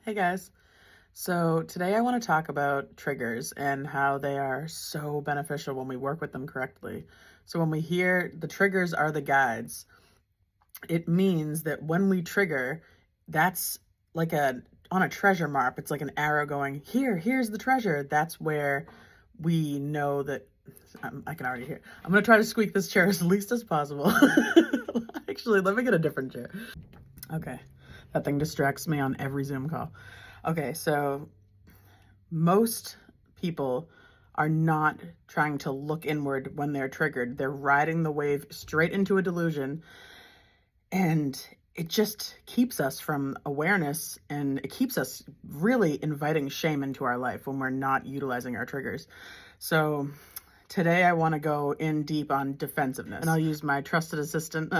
Hey guys. So today I want to talk about triggers and how they are so beneficial when we work with them correctly. So when we hear the triggers are the guides, it means that when we trigger, that's like a on a treasure map, it's like an arrow going, here's the treasure. That's where we know that I can already hear. I'm going to try to squeak this chair as least as possible. Actually, let me get a different chair. Okay. That thing distracts me on every Zoom call. Okay, so most people are not trying to look inward when they're triggered. They're riding the wave straight into a delusion, and it just keeps us from awareness, and it keeps us really inviting shame into our life when we're not utilizing our triggers. So today I want to go in deep on defensiveness, and I'll use my trusted assistant,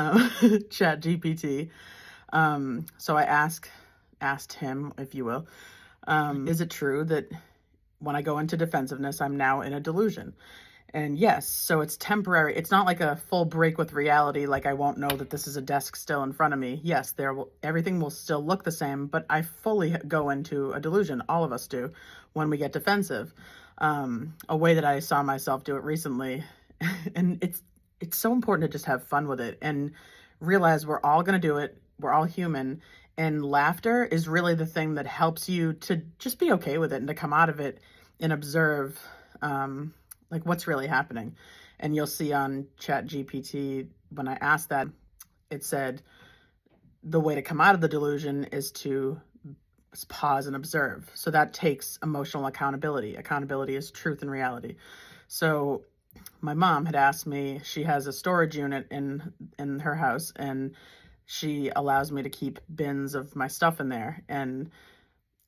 Chat GPT. So I asked him, if you will, is it true that when I go into defensiveness, I'm now in a delusion? And yes, so it's temporary. It's not like a full break with reality, like I won't know that this is a desk still in front of me. Yes, everything will still look the same, but I fully go into a delusion. All of us do when we get defensive. A way that I saw myself do it recently, and it's so important to just have fun with it and realize we're all going to do it. We're all human. And laughter is really the thing that helps you to just be okay with it and to come out of it and observe like what's really happening. And you'll see on Chat GPT, when I asked that, it said the way to come out of the delusion is to pause and observe. So that takes emotional accountability. Accountability is truth and reality. So my mom had asked me, she has a storage unit in her house, and she allows me to keep bins of my stuff in there. And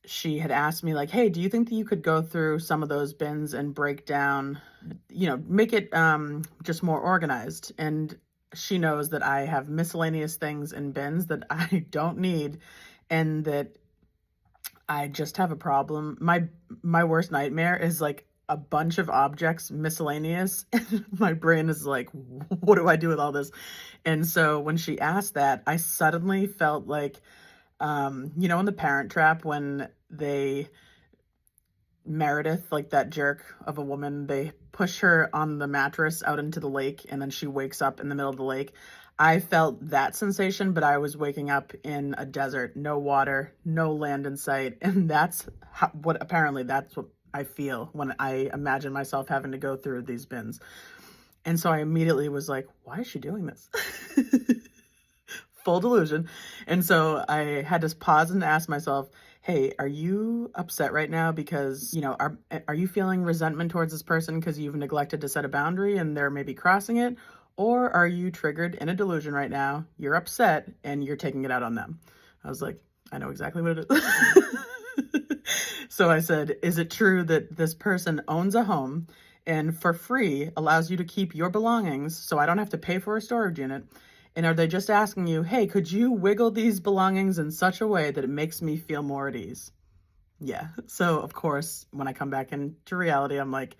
she had asked me, like, hey, do you think that you could go through some of those bins and break down, make it just more organized? And she knows that I have miscellaneous things in bins that I don't need, and that I just have a problem. My worst nightmare is like a bunch of objects miscellaneous, and my brain is like, what do I do with all this? And so when she asked that, I suddenly felt like in the Parent Trap, when Meredith, like that jerk of a woman, they push her on the mattress out into the lake, and then she wakes up in the middle of the lake. I felt that sensation, but I was waking up in a desert, no water, no land in sight. And that's what I feel when I imagine myself having to go through these bins. And so I immediately was like, why is she doing this? Full delusion. And so I had to pause and ask myself, hey, are you upset right now because, are you feeling resentment towards this person because you've neglected to set a boundary and they're maybe crossing it? Or are you triggered in a delusion right now? You're upset and you're taking it out on them. I was like, I know exactly what it is. So I said, is it true that this person owns a home and for free allows you to keep your belongings so I don't have to pay for a storage unit? And are they just asking you, hey, could you wiggle these belongings in such a way that it makes me feel more at ease? Yeah. So, of course, when I come back into reality, I'm like,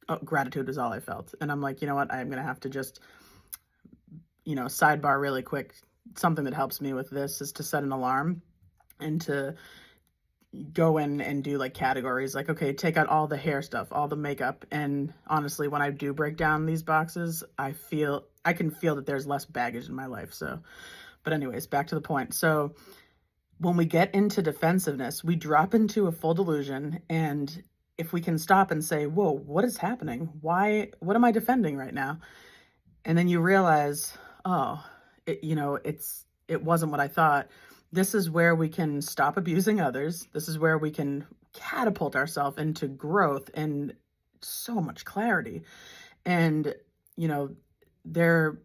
oh, gratitude is all I felt. And I'm like, you know what? I'm going to have to just, sidebar really quick. Something that helps me with this is to set an alarm and to go in and do like categories, like, okay, take out all the hair stuff, all the makeup. And honestly, when I do break down these boxes, I can feel that there's less baggage in my life. So, but anyways, back to the point. So when we get into defensiveness, we drop into a full delusion. And if we can stop and say, whoa, what is happening? What am I defending right now? And then you realize, oh, it wasn't what I thought. This is where we can stop abusing others. This is where we can catapult ourselves into growth and so much clarity. And, there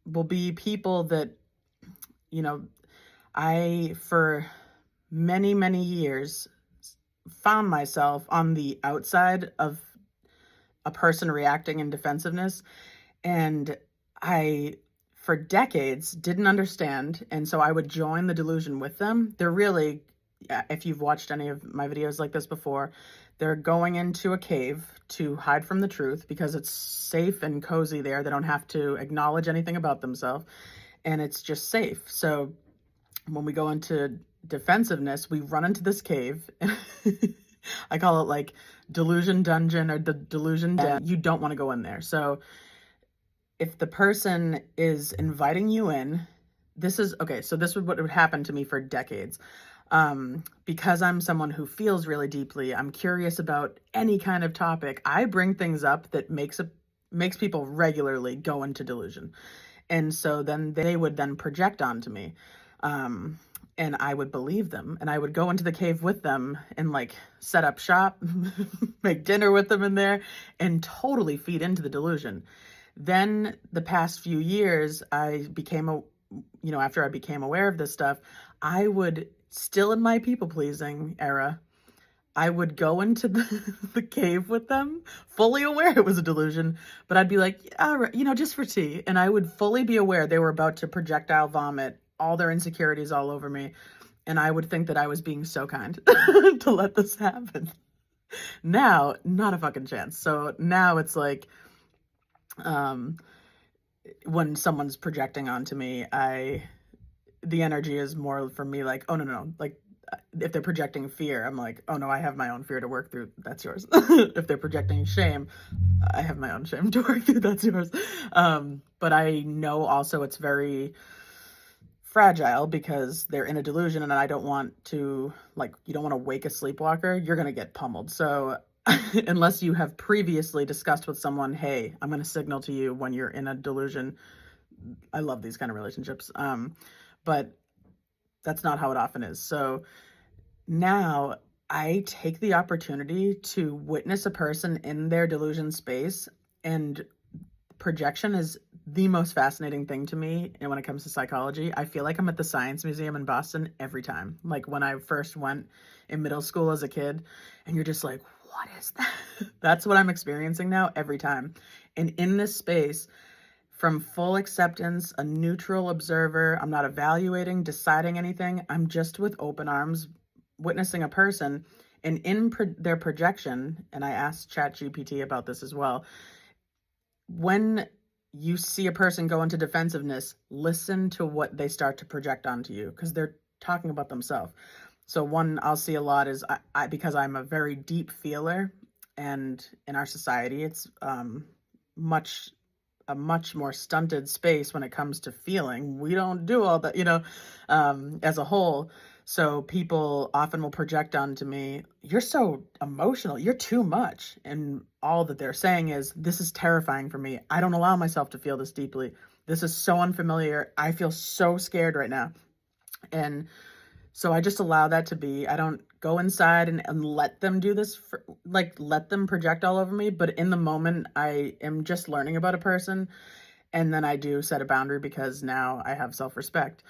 will be people that, I, for many, many years, found myself on the outside of a person reacting in defensiveness. And I, for decades, didn't understand. And so I would join the delusion with them. They're really, if you've watched any of my videos like this before, they're going into a cave to hide from the truth because it's safe and cozy there. They don't have to acknowledge anything about themselves, and it's just safe. So when we go into defensiveness, we run into this cave. I call it like delusion dungeon or the delusion den. You don't want to go in there. So if the person is inviting you in, this is okay. So this would what would happen to me for decades. Because I'm someone who feels really deeply, I'm curious about any kind of topic. I bring things up that makes people regularly go into delusion. And so then they would then project onto me. And I would believe them, and I would go into the cave with them and like set up shop, make dinner with them in there, and totally feed into the delusion. Then the past few years, after I became aware of this stuff, I would, still in my people pleasing era, I would go into the cave with them, fully aware it was a delusion, but I'd be like, all right, just for tea. And I would fully be aware they were about to projectile vomit all their insecurities all over me. And I would think that I was being so kind to let this happen. Now, not a fucking chance. So now it's like, when someone's projecting onto me, the energy is more for me like, oh, no. Like, if they're projecting fear, I'm like, oh no, I have my own fear to work through. That's yours. If they're projecting shame, I have my own shame to work through. That's yours. But I know also it's very fragile because they're in a delusion, and I don't want to, like, you don't want to wake a sleepwalker. You're going to get pummeled. So unless you have previously discussed with someone, hey, I'm going to signal to you when you're in a delusion. I love these kind of relationships. But that's not how it often is. So now I take the opportunity to witness a person in their delusion space, and projection is the most fascinating thing to me. And when it comes to psychology, I feel like I'm at the Science Museum in Boston every time. Like when I first went in middle school as a kid, and you're just like, what is that? That's what I'm experiencing now every time. And in this space, from full acceptance, a neutral observer, I'm not evaluating, deciding anything. I'm just with open arms, witnessing a person. And in their projection, and I asked ChatGPT about this as well, when you see a person go into defensiveness, listen to what they start to project onto you, because they're talking about themselves. So one I'll see a lot is, because I'm a very deep feeler, and in our society, it's a much more stunted space when it comes to feeling. We don't do all that, as a whole. So people often will project onto me, you're so emotional, you're too much. And all that they're saying is, this is terrifying for me. I don't allow myself to feel this deeply. This is so unfamiliar. I feel so scared right now. And so I just allow that to be. I don't go inside and let them do this, let them project all over me. But in the moment, I am just learning about a person. And then I do set a boundary because now I have self-respect.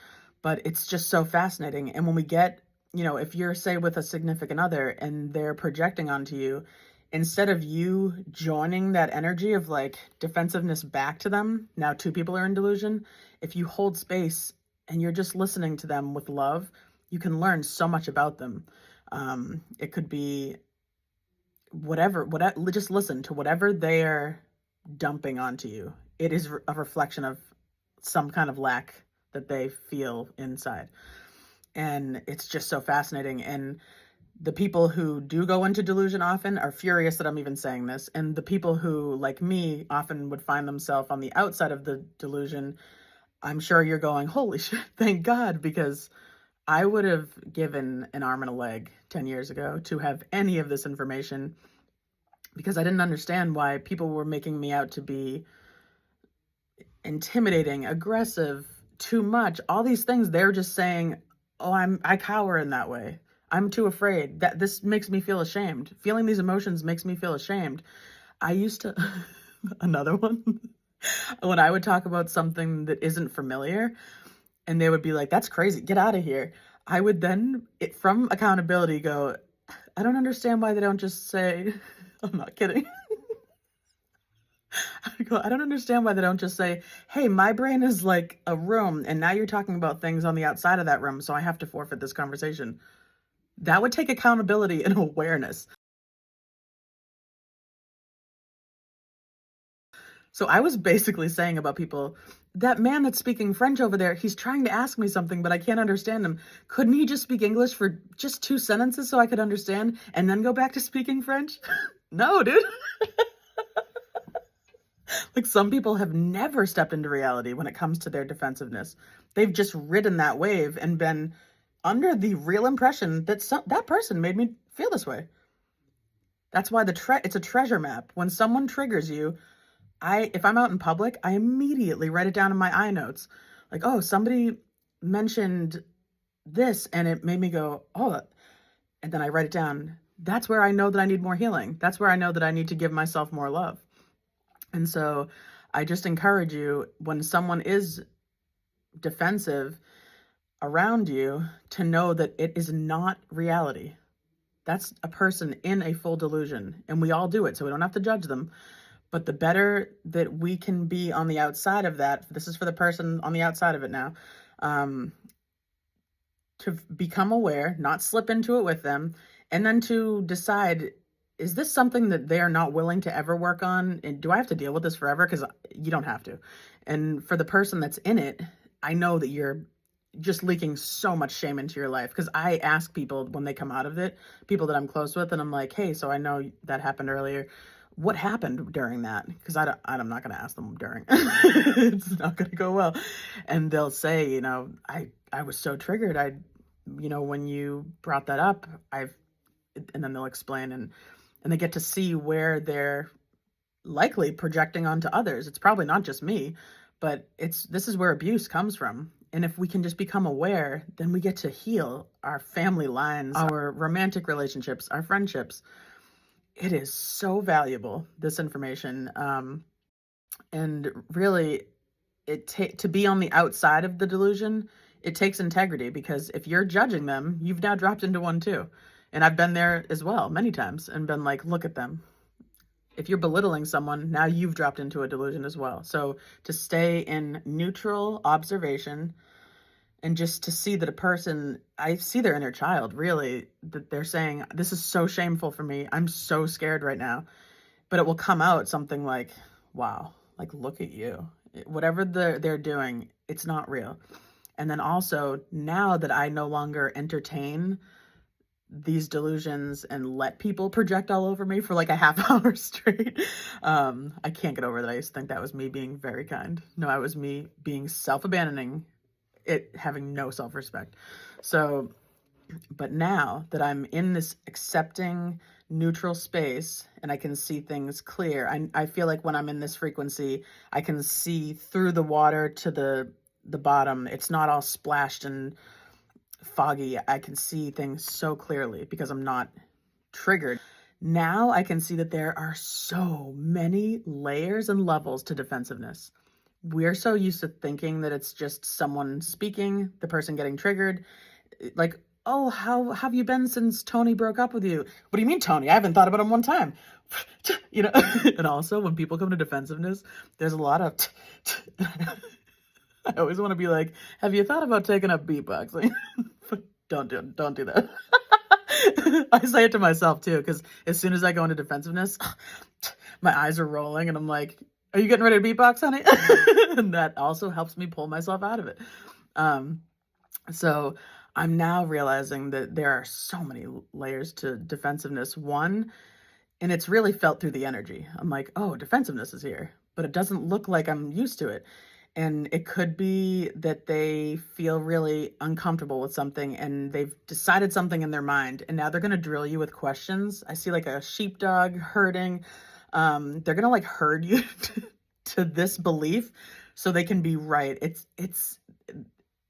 But it's just so fascinating. And when we get, if you're, say, with a significant other and they're projecting onto you, instead of you joining that energy of like defensiveness back to them, now two people are in delusion. If you hold space and you're just listening to them with love, you can learn so much about them. It could be whatever, just listen to whatever they're dumping onto you. It is a reflection of some kind of lack that they feel inside. And it's just so fascinating. And the people who do go into delusion often are furious that I'm even saying this. And the people who, like me, often would find themselves on the outside of the delusion, I'm sure you're going, holy shit, thank God, because I would have given an arm and a leg 10 years ago to have any of this information, because I didn't understand why people were making me out to be intimidating, aggressive, too much, all these things. They're just saying, oh, I cower in that way. I'm too afraid. That this makes me feel ashamed. Feeling these emotions makes me feel ashamed. I used to, another one, when I would talk about something that isn't familiar, and they would be like, that's crazy, get out of here. I would then, from accountability, go, I don't understand why they don't just say, I'm not kidding. I don't understand why they don't just say, hey, my brain is like a room, and now you're talking about things on the outside of that room, so I have to forfeit this conversation. That would take accountability and awareness. So I was basically saying about people, that man that's speaking French over there, he's trying to ask me something, but I can't understand him. Couldn't he just speak English for just 2 sentences so I could understand and then go back to speaking French? No, dude. Like, some people have never stepped into reality when it comes to their defensiveness. They've just ridden that wave and been under the real impression that that person made me feel this way. That's why it's a treasure map. When someone triggers you, if I'm out in public, I immediately write it down in my iNotes. Like, oh, somebody mentioned this and it made me go, oh, and then I write it down. That's where I know that I need more healing. That's where I know that I need to give myself more love. And so I just encourage you, when someone is defensive around you, to know that it is not reality. That's a person in a full delusion, and we all do it, so we don't have to judge them. But the better that we can be on the outside of that, this is for the person on the outside of it now, to become aware, not slip into it with them, and then to decide, is this something that they are not willing to ever work on? And do I have to deal with this forever? Because you don't have to. And for the person that's in it, I know that you're just leaking so much shame into your life, because I ask people when they come out of it, people that I'm close with, and I'm like, hey, so I know that happened earlier. What happened during that? Because I'm not going to ask them during. It's not going to go well. And they'll say, I was so triggered. When you brought that up, and then they'll explain, and they get to see where they're likely projecting onto others. It's probably not just me, but this is where abuse comes from. And if we can just become aware, then we get to heal our family lines, our romantic relationships, our friendships. It is so valuable, this information. And really, to be on the outside of the delusion, it takes integrity, because if you're judging them, you've now dropped into one too. And I've been there as well many times and been like, look at them. If you're belittling someone, now you've dropped into a delusion as well. So to stay in neutral observation and just to see that a person, I see their inner child, really, that they're saying, this is so shameful for me. I'm so scared right now. But it will come out something like, wow, like, look at you. Whatever they're doing, it's not real. And then also, now that I no longer entertain these delusions and let people project all over me for like a half hour straight, I can't get over that. I used to think that was me being very kind. No, it was me being self-abandoning, having no self-respect. So, but now that I'm in this accepting, neutral space and I can see things clear, I feel like when I'm in this frequency, I can see through the water to the bottom. It's not all splashed and foggy. I can see things so clearly because I'm not triggered. Now I can see that there are so many layers and levels to defensiveness. We're so used to thinking that it's just someone speaking, the person getting triggered. Like, oh, how have you been since Tony broke up with you? What do you mean, Tony? I haven't thought about him one time. And also when people come to defensiveness, there's a lot of I always want to be like, have you thought about taking up beatboxing? Don't do that. I say it to myself too, because as soon as I go into defensiveness, my eyes are rolling and I'm like, are you getting ready to beatbox, honey? And that also helps me pull myself out of it. So I'm now realizing that there are so many layers to defensiveness. One, and it's really felt through the energy. I'm like, oh, defensiveness is here, but it doesn't look like I'm used to it. And it could be that they feel really uncomfortable with something and they've decided something in their mind and now they're going to drill you with questions. I see like a sheepdog herding. They're going to like herd you to this belief so they can be right. It's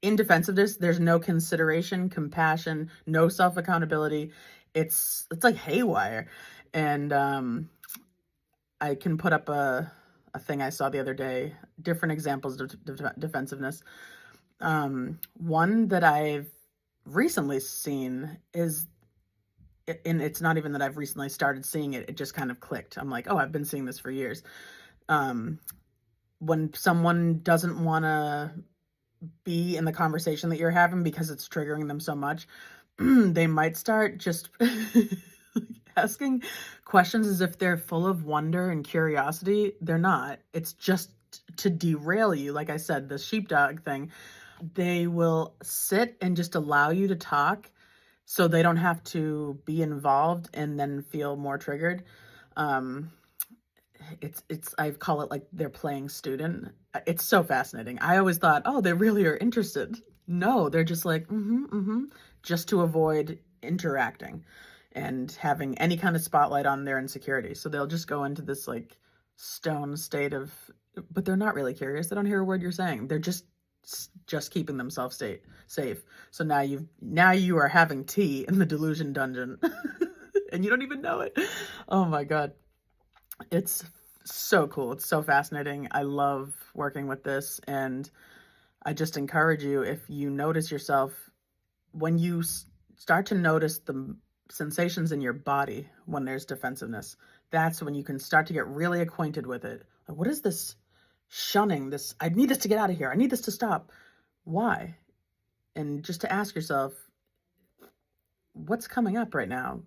in defensiveness. There's no consideration, compassion, no self-accountability. It's like haywire. And I can put up a thing I saw the other day, different examples of defensiveness. One that I've recently seen is, and it's not even that I've recently started seeing it, it just kind of clicked. I'm like, oh, I've been seeing this for years. When someone doesn't want to be in the conversation that you're having because it's triggering them so much, they might start just asking questions as if they're full of wonder and curiosity. They're not. It's just to derail you. Like I said, the sheepdog thing, they will sit and just allow you to talk so they don't have to be involved and then feel more triggered. Um, it's I call it like they're playing student. It's so fascinating. I always thought, oh, they really are interested. No, they're just like, just to avoid interacting and having any kind of spotlight on their insecurity. So they'll just go into this like stone state of, but they're not really curious. They don't hear a word you're saying. They're just keeping themselves safe. So now you are having tea in the delusion dungeon, and you don't even know it. Oh my God. It's so cool. It's so fascinating. I love working with this. And I just encourage you, if you notice yourself, when you start to notice the sensations in your body when there's defensiveness, that's when you can start to get really acquainted with it. Like, what is this shunning? This, I need this to get out of here. I need this to stop. Why? And just to ask yourself, what's coming up right now?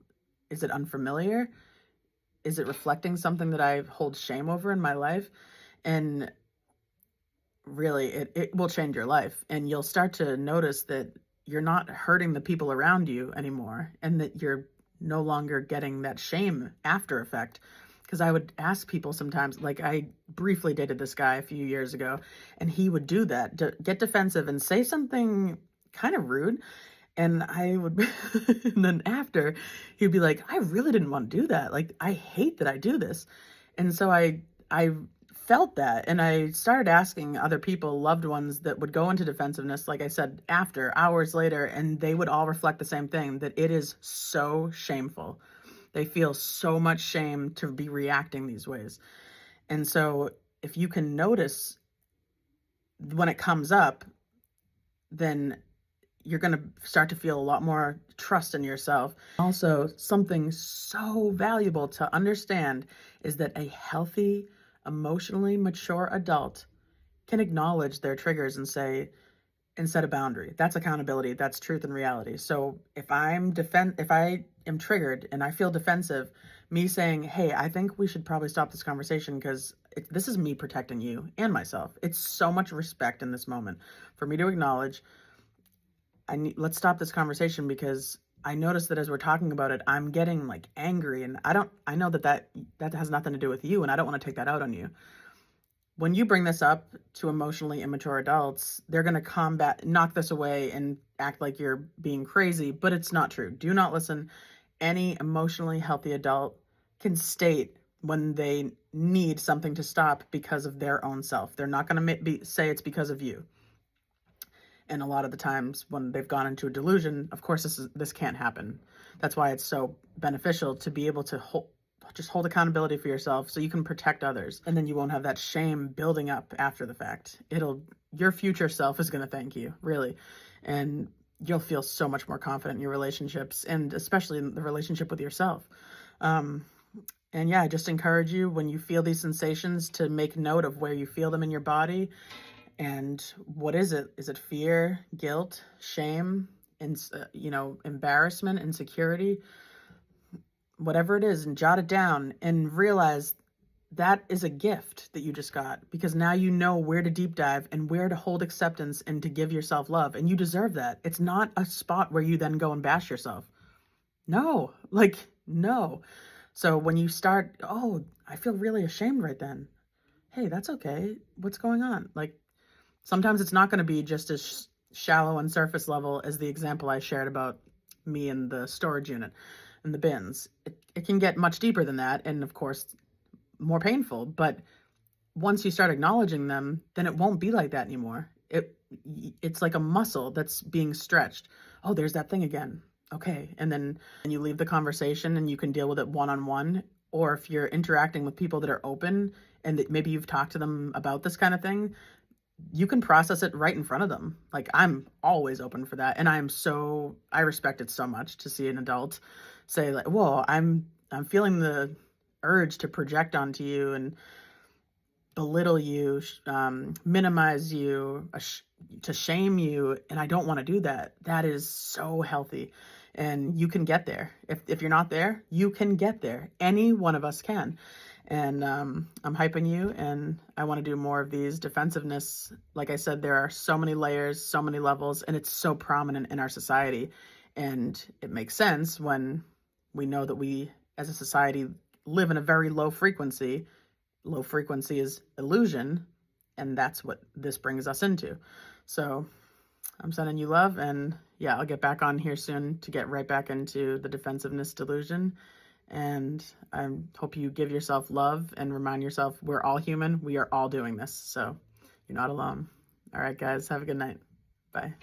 Is it unfamiliar? Is it reflecting something that I hold shame over in my life? And really, it will change your life. And you'll start to notice that you're not hurting the people around you anymore, and that you're no longer getting that shame after effect. Because I would ask people sometimes, like I briefly dated this guy a few years ago, and he would do that, get defensive and say something kind of rude. And I would, and then after, he'd be like, I really didn't want to do that. Like, I hate that I do this. And so I felt that. And I started asking other people, loved ones that would go into defensiveness, like I said, after hours later, and they would all reflect the same thing, that it is so shameful. They feel so much shame to be reacting these ways. And so if you can notice when it comes up, then you're going to start to feel a lot more trust in yourself. Also, something so valuable to understand is that a healthy, emotionally mature adult can acknowledge their triggers and say, and set a boundary. That's accountability. That's truth and reality. So if I am triggered and I feel defensive, me saying, hey, I think we should probably stop this conversation because this is me protecting you and myself. It's so much respect in this moment for me to acknowledge, let's stop this conversation because I noticed that as we're talking about it, I'm getting like angry, and I know that has nothing to do with you, and I don't want to take that out on you. When you bring this up to emotionally immature adults, they're going to knock this away and act like you're being crazy, but it's not true. Do not listen. Any emotionally healthy adult can state when they need something to stop because of their own self. They're not going to say it's because of you. And a lot of the times when they've gone into a delusion, of course, this can't happen. That's why it's so beneficial to be able to hold accountability for yourself so you can protect others. And then you won't have that shame building up after the fact. Your future self is going to thank you, really. And you'll feel so much more confident in your relationships, and especially in the relationship with yourself. And yeah, I just encourage you, when you feel these sensations, to make note of where you feel them in your body. And what is it? Is it fear, guilt, shame, embarrassment, insecurity? Whatever it is, and jot it down and realize that is a gift that you just got, because now you know where to deep dive and where to hold acceptance and to give yourself love. And you deserve that. It's not a spot where you then go and bash yourself. No. So when you start, oh, I feel really ashamed right then. Hey, that's okay. What's going on? Like, sometimes it's not going to be just as shallow and surface level as the example I shared about me in the storage unit and the bins. It can get much deeper than that, and of course, more painful. But once you start acknowledging them, then it won't be like that anymore. It's like a muscle that's being stretched. Oh, there's that thing again. Okay. And then you leave the conversation and you can deal with it one-on-one. Or if you're interacting with people that are open and that maybe you've talked to them about this kind of thing, you can process it right in front of them. Like, I'm always open for that. And I respect it so much to see an adult say, like, whoa, I'm feeling the urge to project onto you and belittle you, minimize you, to shame you. And I don't want to do that. That is so healthy. And you can get there. If you're not there, you can get there. Any one of us can. And I'm hyping you, and I want to do more of these. Defensiveness, like I said, there are so many layers, so many levels, and it's so prominent in our society. And it makes sense when we know that we, as a society, live in a very low frequency. Low frequency is illusion, and that's what this brings us into. So I'm sending you love, and yeah, I'll get back on here soon to get right back into the defensiveness delusion. And I hope you give yourself love and remind yourself we're all human. We are all doing this. So you're not alone. All right, guys, have a good night. Bye.